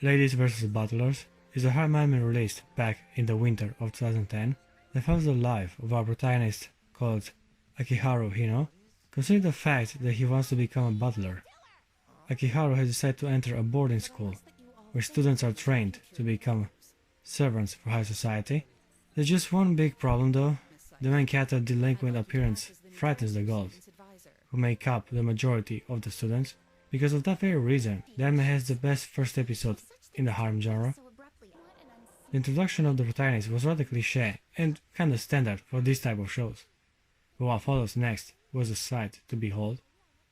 Ladies vs. Butlers is a horror movie released back in the winter of 2010 that follows the life of our protagonist called Akiharu Hino. Considering the fact that he wants to become a butler, Akiharu has decided to enter a boarding school where students are trained to become servants for high society. There's just one big problem though. The main character's delinquent appearance frightens the girls, who make up the majority of the students. Because of that very reason, the anime has the best first episode in the harem genre. The introduction of the protagonist was rather cliché and kinda standard for this type of shows, but what follows next was a sight to behold.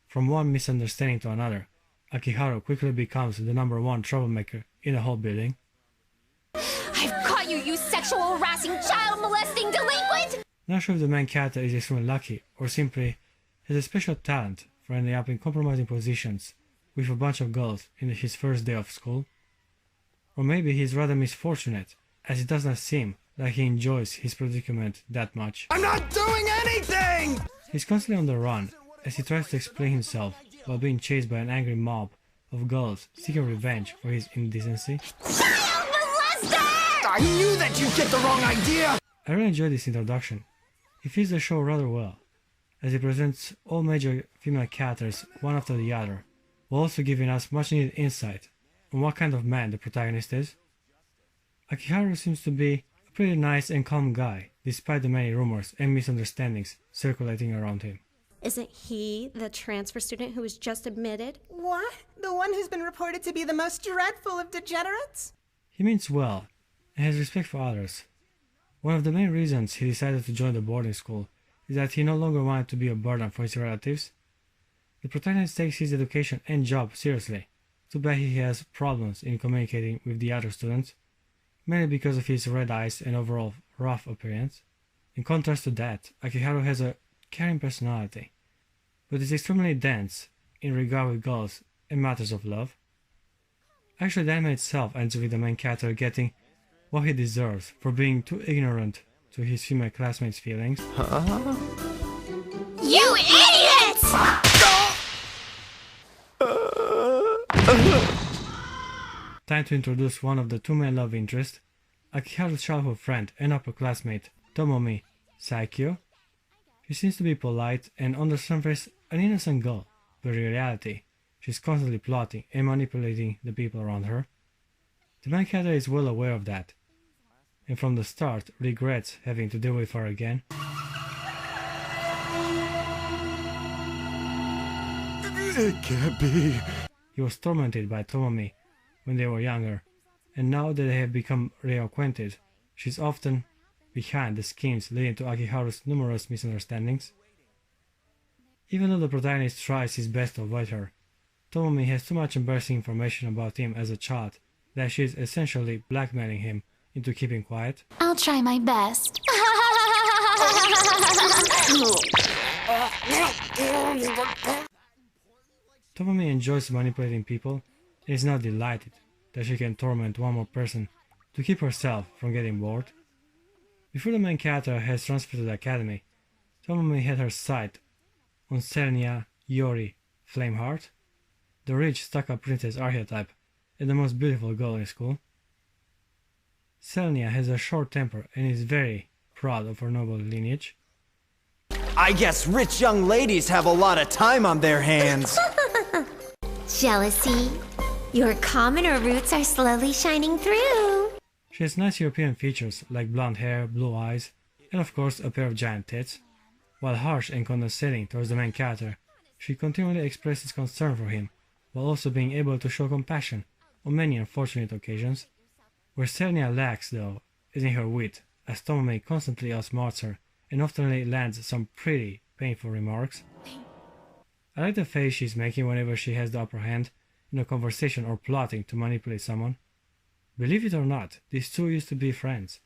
From one misunderstanding to another, Akiharu quickly becomes the #1 troublemaker in the whole building. I've caught you, you sexual harassing, child molesting delinquent! Not sure if the main character is extremely lucky or simply has a special talent for ending up in compromising positions with a bunch of girls in his first day of school. Or maybe he's rather misfortunate, as it does not seem like he enjoys his predicament that much. I'm not doing anything! He's constantly on the run as he tries to explain himself while being chased by an angry mob of girls seeking revenge for his indecency. Child molester! I knew that you'd get the wrong idea! I really enjoyed this introduction. He fits the show rather well, as he presents all major female characters one after the other, while also giving us much needed insight on what kind of man the protagonist is. Akiharu seems to be a pretty nice and calm guy, despite the many rumors and misunderstandings circulating around him. Isn't he the transfer student who was just admitted? What? The one who's been reported to be the most dreadful of degenerates? He means well and has respect for others. One of the main reasons he decided to join the boarding school is that he no longer wanted to be a burden for his relatives. The protagonist takes his education and job seriously. Too bad he has problems in communicating with the other students, mainly because of his red eyes and overall rough appearance. In contrast to that, Akiharu has a caring personality, but is extremely dense in regard with girls and matters of love. Actually, the anime itself ends with the main character getting what he deserves for being too ignorant to his female classmates' feelings. You idiots! Time to introduce one of the two main love interests, Akiharu's childhood friend and upper classmate, Tomomi Saikyo. She seems to be polite and on the surface an innocent girl, but in reality, she's constantly plotting and manipulating the people around her. The main character is well aware of that, and from the start regrets having to deal with her again. It can't be. He was tormented by Tomomi when they were younger, and now that they have become reacquainted, she's often behind the schemes leading to Akiharu's numerous misunderstandings. Even though the protagonist tries his best to avoid her, Tomomi has too much embarrassing information about him as a child that she is essentially blackmailing him into keeping quiet. I'll try my best. Tomomi enjoys manipulating people and is now delighted that she can torment one more person to keep herself from getting bored. Before the main character has transferred to the academy, Tomomi had her sight on Selenia Yori Flameheart, the rich stuck-up princess archetype and the most beautiful girl in school. Selenia has a short temper and is very proud of her noble lineage. I guess rich young ladies have a lot of time on their hands. Jealousy. Your commoner roots are slowly shining through. She has nice European features like blonde hair, blue eyes, and of course a pair of giant tits. While harsh and condescending towards the main character, she continually expresses concern for him, while also being able to show compassion on many unfortunate occasions. Where Selenia lacks, though, is in her wit, as Tomomi constantly outsmarts her and often lands some pretty painful remarks. I like the face she's making whenever she has the upper hand in a conversation or plotting to manipulate someone. Believe it or not, these two used to be friends.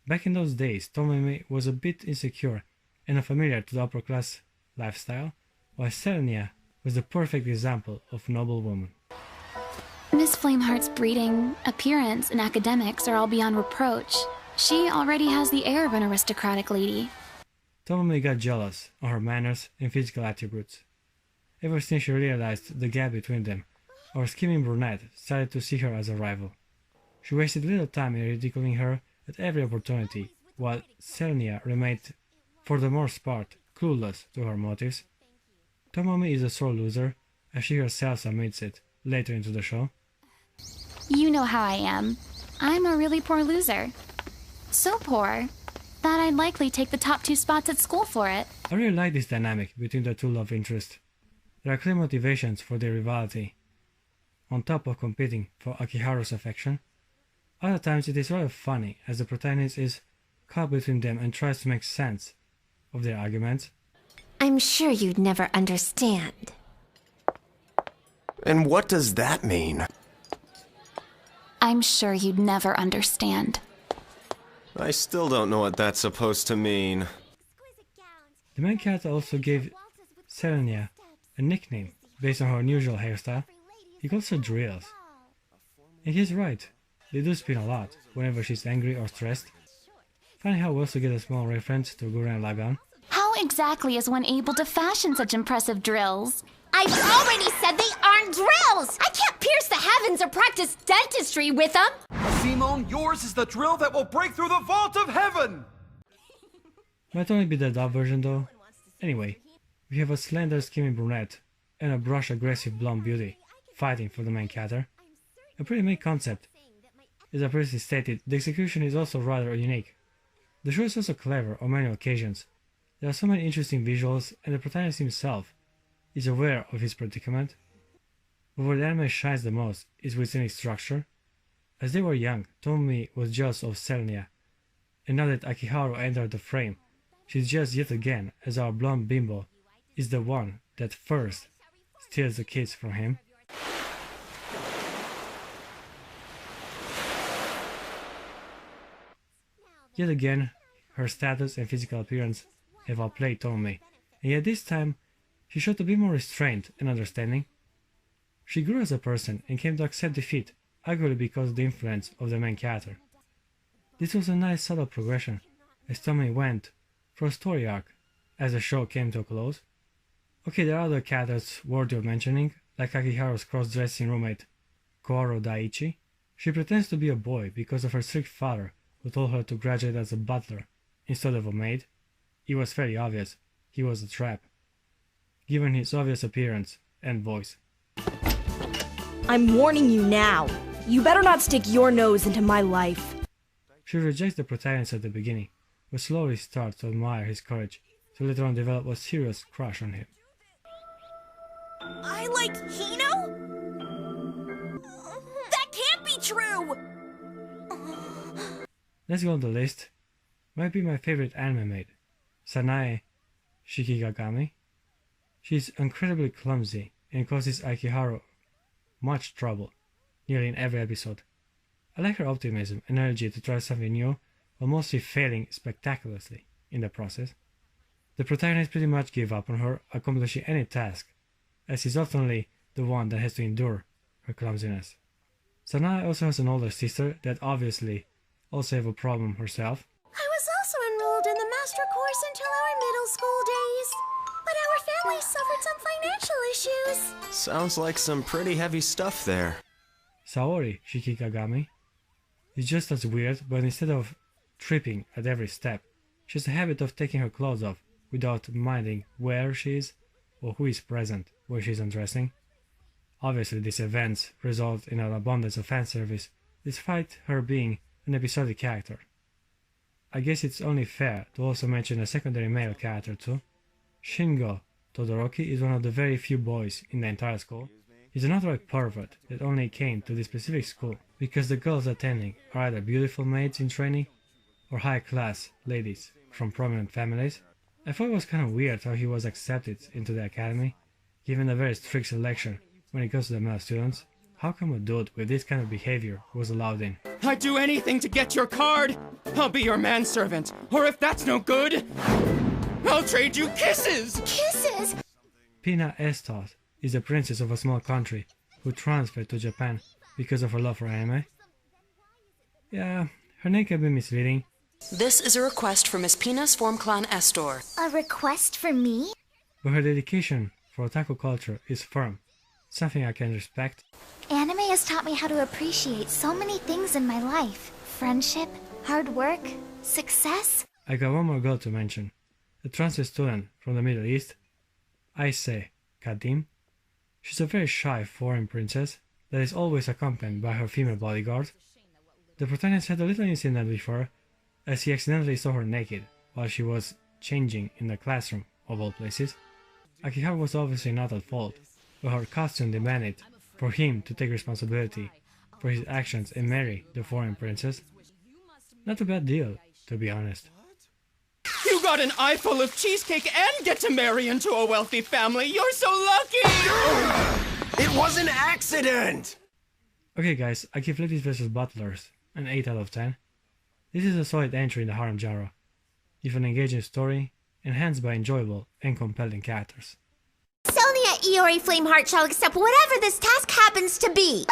Back in those days, Tomomi was a bit insecure and unfamiliar to the upper class lifestyle, while Selenia was the perfect example of noble woman. Miss Flameheart's breeding, appearance, and academics are all beyond reproach. She already has the air of an aristocratic lady. Tomomi got jealous of her manners and physical attributes. Ever since she realized the gap between them our scheming brunette started to see her as a rival. She wasted little time in ridiculing her at every opportunity, while Selenia remained, for the most part, clueless to her motives. Tomomi is a sore loser, as she herself admits it later into the show. You know how I am. I'm a really poor loser. So poor that I'd likely take the top 2 spots at school for it. I really like this dynamic between the two love interests. There are clear motivations for their rivalry, on top of competing for Akiharu's affection. Other times it is rather funny, as the protagonist is caught between them and tries to make sense of their arguments. I'm sure you'd never understand. And what does that mean? I'm sure you'd never understand. I still don't know what that's supposed to mean. The main character also gave Selenia a nickname based on her unusual hairstyle. He calls her Drills. And he's right, they do spin a lot whenever she's angry or stressed. Funny how we also get a small reference to Gurren Lagann. How exactly is one able to fashion such impressive drills? I've already said they aren't drills! I can't pierce the heavens or practice dentistry with them! Simone, yours is the drill that will break through the vault of heaven! Might only be the dub version though. Anyway, we have a slender scheming brunette and a brush aggressive blonde beauty fighting for the main character. A pretty main concept. As I previously stated, the execution is also rather unique. The show is also clever on many occasions. There are so many interesting visuals, and the protagonist himself is aware of his predicament. But where the anime shines the most is within its structure. As they were young, Tomomi was jealous of Selenia, and now that Akiharu entered the frame, she's jealous yet again, as our blonde bimbo is the one that first steals the kids from him. Yet again, her status and physical appearance have outplayed Tomomi, and yet this time she showed a bit more restraint and understanding. She grew as a person and came to accept defeat, arguably because of the influence of the main character. This was a nice subtle progression, as Tomomi went for a story arc as the show came to a close. Okay, there are other characters worthy of mentioning, like Akiharu's cross-dressing roommate, Koaro Daiichi. She pretends to be a boy because of her strict father, who told her to graduate as a butler instead of a maid. It was fairly obvious he was a trap, given his obvious appearance and voice. I'm warning you now. You better not stick your nose into my life. She rejects the protagonist at the beginning, but slowly starts to admire his courage, to later on develop a serious crush on him. I like Hino? That can't be true! Let's go on the list. Might be my favorite anime maid, Sanae Shikigami. She's incredibly clumsy and causes Akiharu much trouble, nearly in every episode. I like her optimism and energy to try something new, while mostly failing spectacularly in the process. The protagonist pretty much gave up on her accomplishing any task, as he's oftenly the one that has to endure her clumsiness. Sanae also has an older sister that obviously also have a problem herself. I was also enrolled in the master course until our middle school days, but our family suffered some financial issues. Sounds like some pretty heavy stuff there. Saori Shikigami is just as weird, but instead of tripping at every step, she has a habit of taking her clothes off without minding where she is or who is present when she's undressing. Obviously these events result in an abundance of fan service, despite her being an episodic character. I guess it's only fair to also mention a secondary male character too. Shingo Todoroki is one of the very few boys in the entire school. He's an outright pervert that only came to this specific school because the girls attending are either beautiful maids in training or high-class ladies from prominent families. I thought it was kind of weird how he was accepted into the academy, given the very strict selection when it comes to the male students. How come a dude with this kind of behavior was allowed in? I'd do anything to get your card! I'll be your manservant, or if that's no good, I'll trade you kisses! Kisses? Pina Estos is a princess of a small country who transferred to Japan because of her love for anime. Yeah, her name can be misleading. This is a request for Miss Pina's Form Clan Estor. A request for me? But her dedication for otaku culture is firm, something I can respect. Anime has taught me how to appreciate so many things in my life. Friendship, hard work, success. I got one more girl to mention. A transit student from the Middle East, Aise Kadim. She's a very shy foreign princess that is always accompanied by her female bodyguard. The protagonist had a little incident before, as he accidentally saw her naked while she was changing in the classroom, of all places. Akiharu was obviously not at fault, but her costume demanded for him to take responsibility for his actions and marry the foreign princess. Not a bad deal, to be honest. You got an eye full of cheesecake and get to marry into a wealthy family. You're so lucky! It was an accident! Okay guys, I give Ladies vs. Butlers an 8 out of 10. This is a solid entry in the harem genre, with an engaging story, enhanced by enjoyable and compelling characters. Sonia Iori Flameheart shall accept whatever this task happens to be.